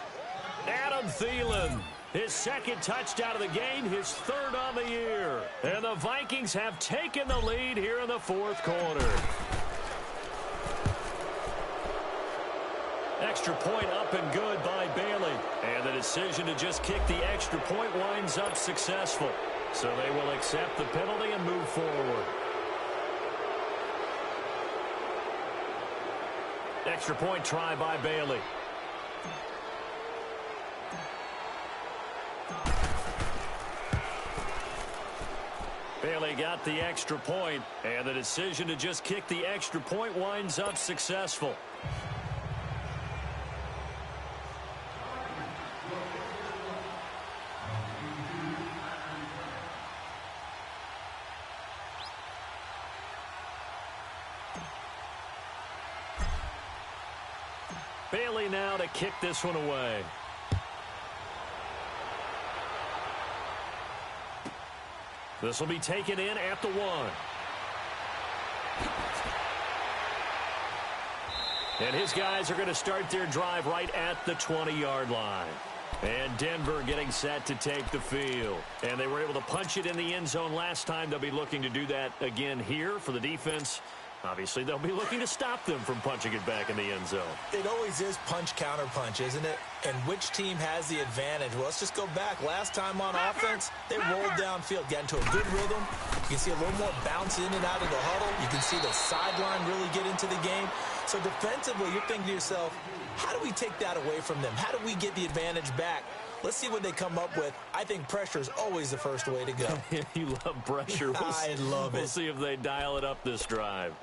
Adam Thielen. His second touchdown of the game, his 3rd on the year. And the Vikings have taken the lead here in the fourth quarter. Extra point up and good by Bailey. And the decision to just kick the extra point winds up successful. So they will accept the penalty and move forward. Extra point try by Bailey. Bailey got the extra point, and the decision to just kick the extra point winds up successful. Bailey now to kick this one away. This will be taken in at the 1. And his guys are going to start their drive right at the 20-yard line. And Denver getting set to take the field. And they were able to punch it in the end zone last time. They'll be looking to do that again here for the defense. Obviously, they'll be looking to stop them from punching it back in the end zone. It always is punch-counter-punch, isn't it? And which team has the advantage? Well, let's just go back. Last time on offense, they rolled downfield, got into a good rhythm. You can see a little more bounce in and out of the huddle. You can see the sideline really get into the game. So defensively, you're thinking to yourself, how do we take that away from them? How do we get the advantage back? Let's see what they come up with. I think pressure is always the first way to go. You love pressure. I love it. We'll see if they dial it up this drive.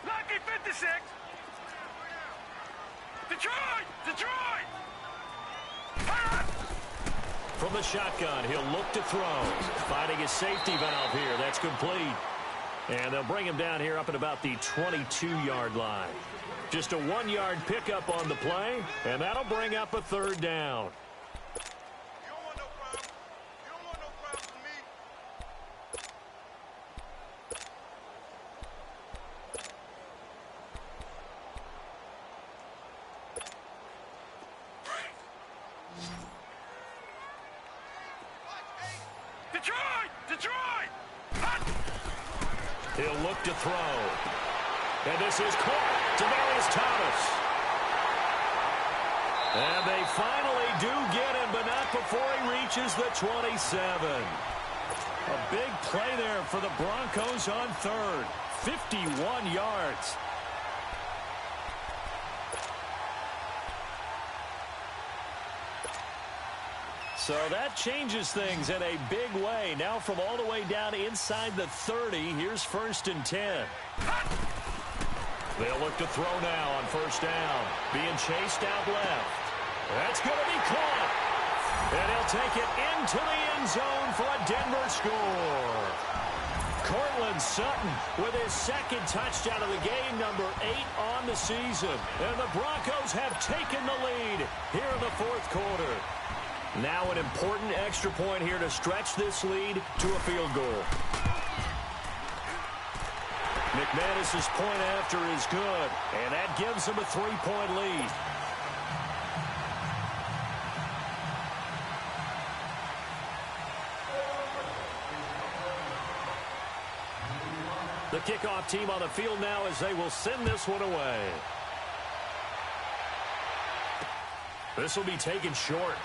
Lucky 56. Detroit! From the shotgun, he'll look to throw. Finding his safety valve here. That's complete. And they'll bring him down here up at about the 22-yard line. Just a 1-yard pickup on the play, and that'll bring up a 3rd down. Detroit! He'll look to throw. And this is caught. Demaryius Thomas. And they finally do get him, but not before he reaches the 27. A big play there for the Broncos on 3rd. 51 yards. So that changes things in a big way. Now from all the way down inside the 30, here's 1st and 10. They'll look to throw now on 1st down. Being chased out left. That's going to be caught. And he'll take it into the end zone for a Denver score. Cortland Sutton with his 2nd touchdown of the game, number 8 on the season. And the Broncos have taken the lead here in the 4th quarter. Now an important extra point here to stretch this lead to a field goal. McManus's point after is good, and that gives him a 3-point lead. The kickoff team on the field now as they will send this one away. This will be taken short.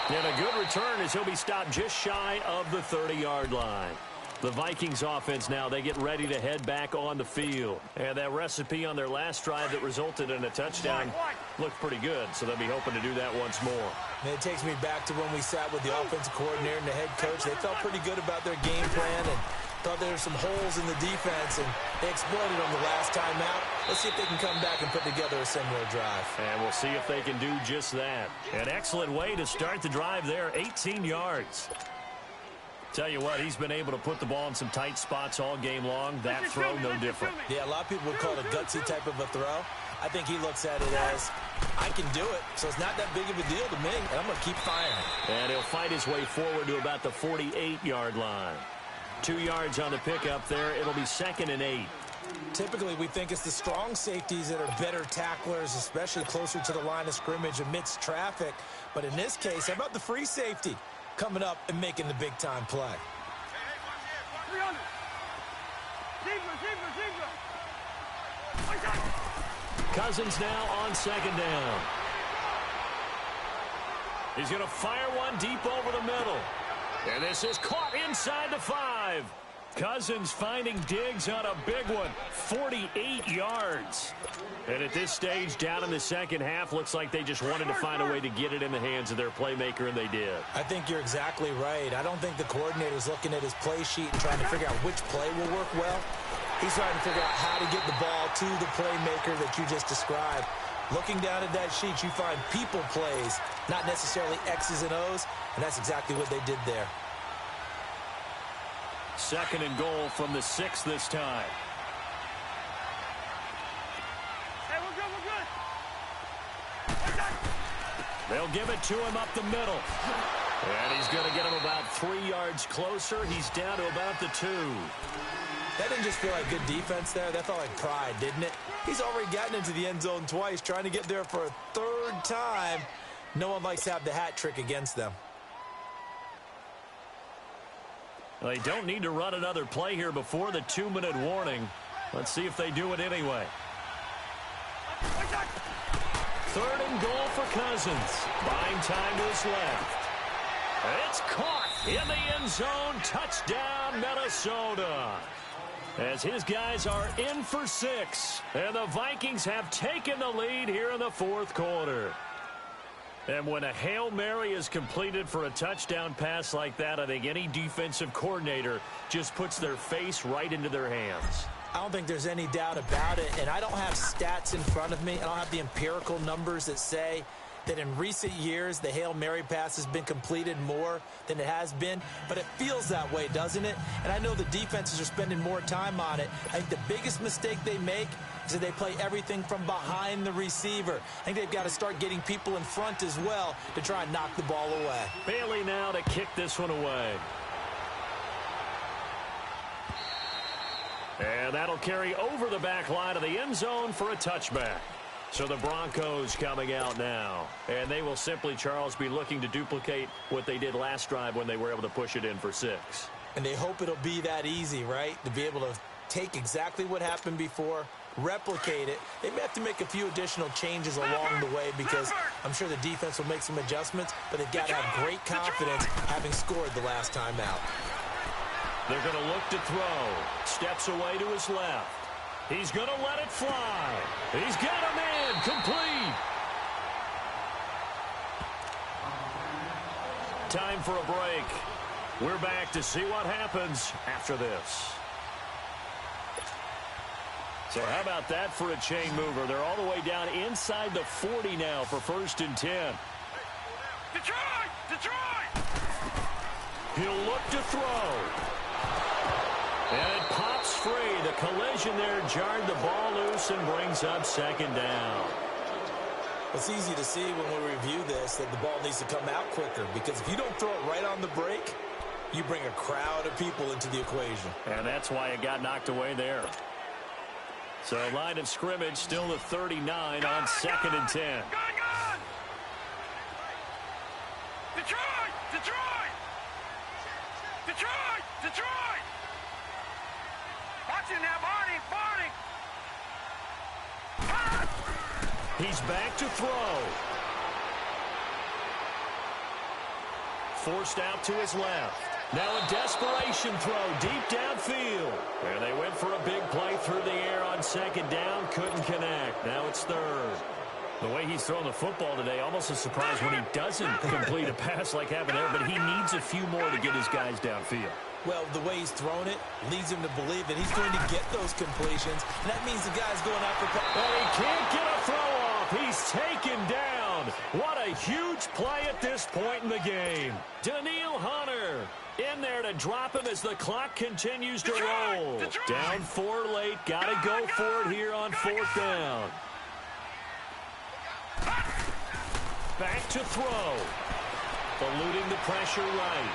And a good return as he'll be stopped just shy of the 30-yard line. The Vikings offense now, they get ready to head back on the field. And that recipe on their last drive that resulted in a touchdown looked pretty good, so they'll be hoping to do that once more. And it takes me back to when we sat with the offensive coordinator and the head coach. They felt pretty good about their game plan and thought there were some holes in the defense, and they exploited them the last time out. Let's see if they can come back and put together a similar drive. And we'll see if they can do just that. An excellent way to start the drive there, 18 yards. Tell you what, he's been able to put the ball in some tight spots all game long. That throw, no different. Yeah, a lot of people would call it a gutsy type of a throw. I think he looks at it as, I can do it, so it's not that big of a deal to me, and I'm going to keep firing. And he'll fight his way forward to about the 48-yard line. 2 yards on the pickup there. It'll be 2nd and 8. Typically, we think it's the strong safeties that are better tacklers, especially closer to the line of scrimmage amidst traffic. But in this case, how about the free safety coming up and making the big-time play? Cousins now on 2nd down. He's going to fire one deep over the middle. And this is caught inside the 5. Cousins finding Diggs on a big one, 48 yards. And at this stage, down in the second half, looks like they just wanted to find a way to get it in the hands of their playmaker, and they did. I think you're exactly right. I don't think the coordinator's looking at his play sheet and trying to figure out which play will work well. He's trying to figure out how to get the ball to the playmaker that you just described. Looking down at that sheet, you find people plays, not necessarily X's and O's, and that's exactly what they did there. 2nd and goal from the 6 this time. Hey, we're good, we're good. They'll give it to him up the middle. And he's going to get him about 3 yards closer. He's down to about the 2. That didn't just feel like good defense there. That felt like pride, didn't it? He's already gotten into the end zone twice, trying to get there for a 3rd time. No one likes to have the hat trick against them. They don't need to run another play here before the 2-minute warning. Let's see if they do it anyway. 3rd and goal for Cousins. Buying time to his left. It's caught in the end zone. Touchdown, Minnesota. As his guys are in for 6. And the Vikings have taken the lead here in the 4th quarter. And when a Hail Mary is completed for a touchdown pass like that, I think any defensive coordinator just puts their face right into their hands. I don't think there's any doubt about it, and I don't have stats in front of me. I don't have the empirical numbers that say that in recent years the Hail Mary pass has been completed more than it has been, but it feels that way, doesn't it? And I know the defenses are spending more time on it. I think the biggest mistake they make is that they play everything from behind the receiver. I think they've got to start getting people in front as well to try and knock the ball away. Bailey now to kick this one away. And that'll carry over the back line of the end zone for a touchback. So the Broncos coming out now. And they will simply, Charles, be looking to duplicate what they did last drive when they were able to push it in for 6. And they hope it'll be that easy, right? To be able to take exactly what happened before, replicate it. They may have to make a few additional changes along the way because I'm sure the defense will make some adjustments, but they've got to have great confidence having scored the last time out. They're going to look to throw. Steps away to his left. He's going to let it fly. He's got him in. Complete. time for a break. We're back to see what happens after this. So how about that for a chain mover? They're all the way down inside the 40 now for 1st and 10. Detroit! Detroit! He'll look to throw. And it pops free. The collision there jarred the ball loose and brings up 2nd down. It's easy to see when we review this that the ball needs to come out quicker, because if you don't throw it right on the break, you bring a crowd of people into the equation. And that's why it got knocked away there. So line of scrimmage still the 39 on 2nd and 10. Gun! Detroit! Detroit! Detroit! Detroit! Watch it now, Barney! He's back to throw. Forced out to his left. Now a desperation throw deep downfield. And they went for a big play through the air on 2nd down. Couldn't connect. Now it's 3rd. The way he's throwing the football today, almost a surprise when he doesn't complete a pass like happened there, but he needs a few more to get his guys downfield. Well, the way he's thrown it leads him to believe that he's going to get those completions. And that means the guy's going after... And he can't get a throw off. He's taken down. What a huge play at this point in the game. Daniil Hunter in there to drop him as the clock continues to roll. Down 4 late. Got to go for it here on 4th down. Back to throw. Eluding the pressure right.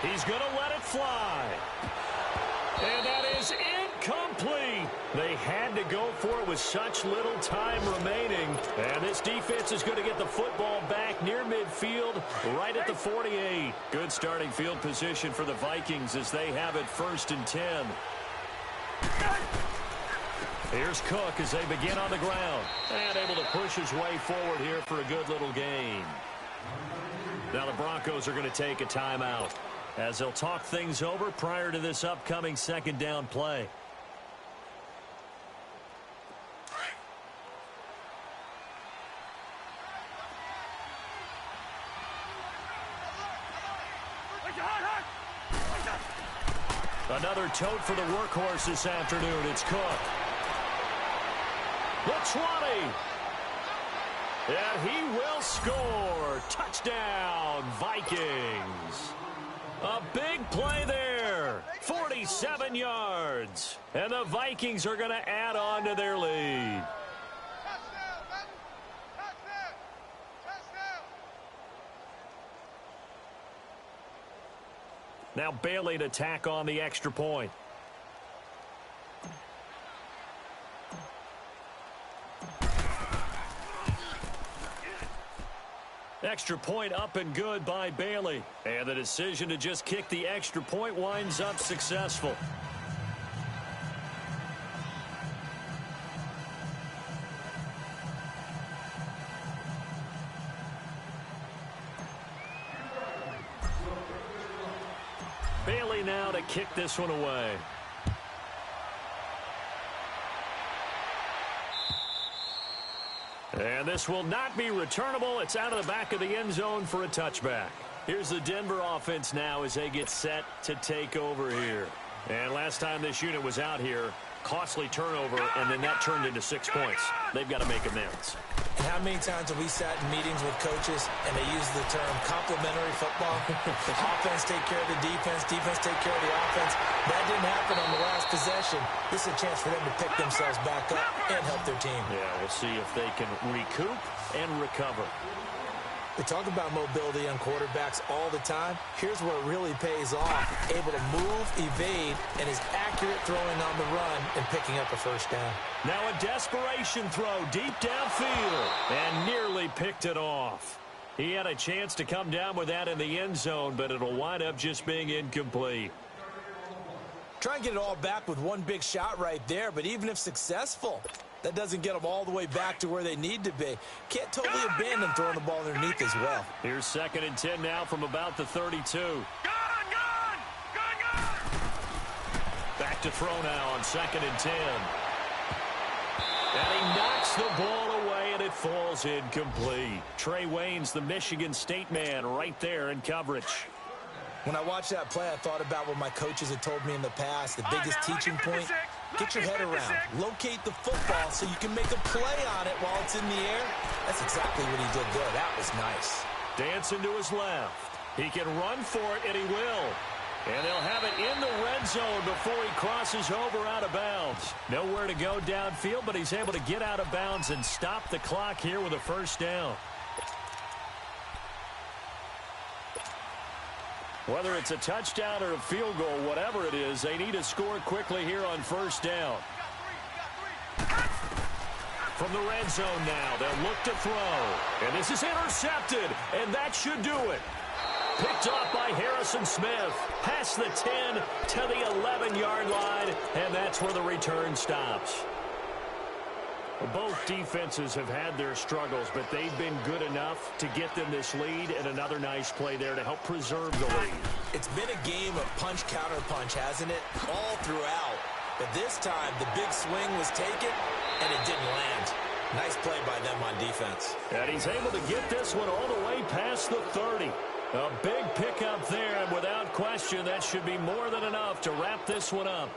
He's going to let it fly. And that is incomplete. They had to go for it with such little time remaining. And this defense is going to get the football back near midfield, right at the 48. Good starting field position for the Vikings as they have it 1st and 10. Here's Cook as they begin on the ground. And able to push his way forward here for a good little gain. Now the Broncos are going to take a timeout as they'll talk things over prior to this upcoming 2nd down play. Another tote for the workhorse this afternoon. It's Cook. The 20. And he will score. Touchdown, Vikings. A big play there. 47 yards. And the Vikings are going to add on to their lead. Now Bailey to tack on the extra point. Extra point up and good by Bailey. And the decision to just kick the extra point winds up successful. Bailey now to kick this one away. And this will not be returnable. It's out of the back of the end zone for a touchback. Here's the Denver offense now as they get set to take over here. And last time this unit was out here, costly turnover, and then that turned into 6 points. They've got to make amends. And how many times have we sat in meetings with coaches and they use the term complementary football? Offense take care of the defense, defense take care of the offense. That didn't happen on the last possession. This is a chance for them to pick themselves back up and help their team. Yeah, we'll see if they can recoup and recover. We talk about mobility on quarterbacks all the time. Here's where it really pays off. Able to move, evade, and is accurate throwing on the run and picking up a first down. Now a desperation throw deep downfield and nearly picked it off. He had a chance to come down with that in the end zone, but it'll wind up just being incomplete. Try and get it all back with one big shot right there, but even if successful, that doesn't get them all the way back to where they need to be. Can't totally abandon throwing the ball underneath as well. Here's 2nd and 10 now from about the 32. Back to throw now on 2nd and 10. And he knocks the ball away, and but it falls incomplete. Trey Waynes, the Michigan State man, right there in coverage. When I watched that play, I thought about what my coaches had told me in the past. The biggest teaching point, get your head around. Locate the football so you can make a play on it while it's in the air. That's exactly what he did there. That was nice. Dancing to his left. He can run for it, and he will. And they'll have it in the red zone before he crosses over out of bounds. Nowhere to go downfield, but he's able to get out of bounds and stop the clock here with a first down. Whether it's a touchdown or a field goal, whatever it is, they need to score quickly here on first down. From the red zone now, they'll look to throw. And this is intercepted, and that should do it. Picked off by Harrison Smith. Past the 10 to the 11-yard line, and that's where the return stops. Both defenses have had their struggles, but they've been good enough to get them this lead, and another nice play there to help preserve the lead. It's been a game of punch-counter-punch, hasn't it? All throughout. But this time, the big swing was taken, and it didn't land. Nice play by them on defense. And he's able to get this one all the way past the 30. A big pickup there, and without question, that should be more than enough to wrap this one up.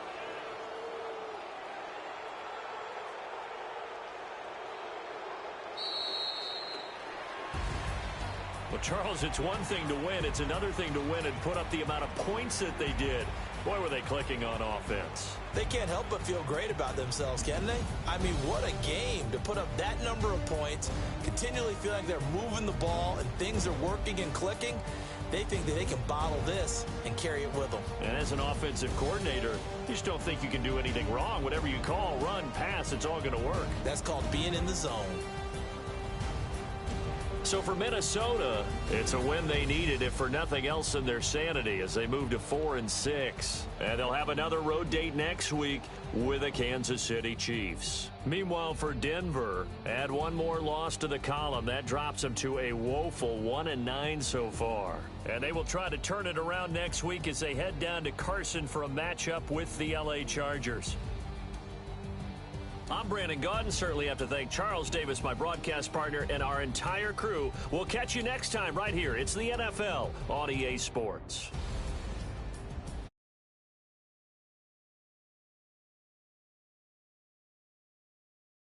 Well, Charles, it's one thing to win. It's another thing to win and put up the amount of points that they did. Boy, were they clicking on offense. They can't help but feel great about themselves, can they? I mean, what a game to put up that number of points, continually feel like they're moving the ball and things are working and clicking. They think that they can bottle this and carry it with them. And as an offensive coordinator, you just don't think you can do anything wrong. Whatever you call, run, pass, it's all going to work. That's called being in the zone. So for Minnesota, it's a win they needed, if for nothing else than their sanity, as they move to 4-6. And they'll have another road date next week with the Kansas City Chiefs. Meanwhile, for Denver, add one more loss to the column. That drops them to a woeful 1-9 so far. And they will try to turn it around next week as they head down to Carson for a matchup with the LA Chargers. I'm Brandon Gaudin. Certainly have to thank Charles Davis, my broadcast partner, and our entire crew. We'll catch you next time right here. It's the NFL on EA Sports.